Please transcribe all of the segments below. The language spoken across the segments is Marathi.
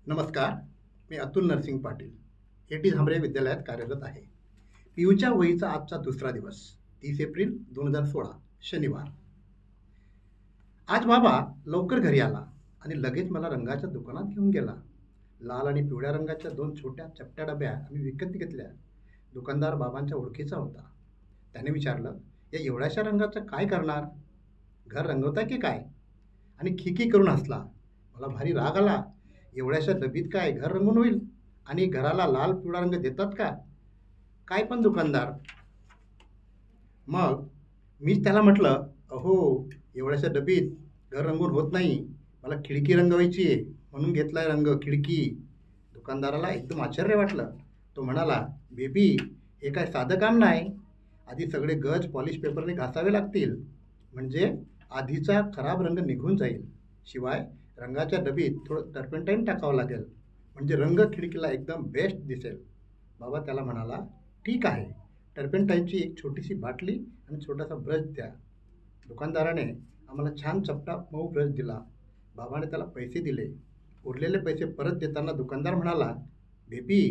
नमस्कार. मी अतुल नरसिंग पाटील एटी झांबरे विद्यालयात कार्यरत आहे. पीयूच्या वहीचा आजचा दुसरा दिवस 30 एप्रिल 2016 शनिवार. आज बाबा लवकर घरी आला आणि लगेच मला रंगाच्या दुकानात घेऊन गेला. लाल आणि पिवळ्या रंगाच्या दोन छोट्या चपट्या डब्या आम्ही विकत घेतल्या. दुकानदार बाबांच्या ओळखीचा होता. त्याने विचारलं, या एवढ्याशा रंगाचं काय करणार? घर रंगवता की काय? आणि खिकी करून हसला. मला भारी राग आला. एवढ्याशा डबीत काय घर रंगून होईल? आणि घराला लाल पिवळा रंग देतात का? काय पण दुकानदार. मग मीच त्याला म्हटलं, अहो, एवढ्याशा डबीत घर रंगून होत नाही. मला खिडकी रंगवायची आहे म्हणून घेतलाय रंग खिडकी. दुकानदाराला एकदम आश्चर्य वाटलं. तो म्हणाला, बेबी, हे काय साधं काम नाही. आधी सगळे गज पॉलिश पेपरने घासावे लागतील, म्हणजे आधीचा खराब रंग निघून जाईल. शिवाय रंगाच्या डबीत थोडं टर्पेंटाईन टाकावं लागेल, म्हणजे रंग खिडकीला एकदम बेस्ट दिसेल. बाबा त्याला म्हणाला, ठीक आहे, टर्पेंटाईनची एक छोटीशी बाटली आणि छोटासा ब्रश द्या. दुकानदाराने आम्हाला छान चपटा मऊ ब्रश दिला. बाबाने त्याला पैसे दिले. उरलेले पैसे परत देताना दुकानदार म्हणाला, बेबी,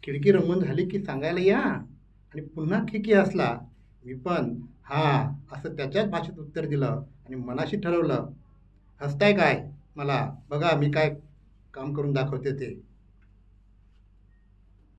खिडकी रंगून झाली की सांगायला या. आणि पुन्हा खिडकी हसला. मी पण हा असं त्याच्याच भाषेत उत्तर दिलं आणि मनाशी ठरवलं, हसताय काय? मला बघा मी काय काम करून दाखवते ते.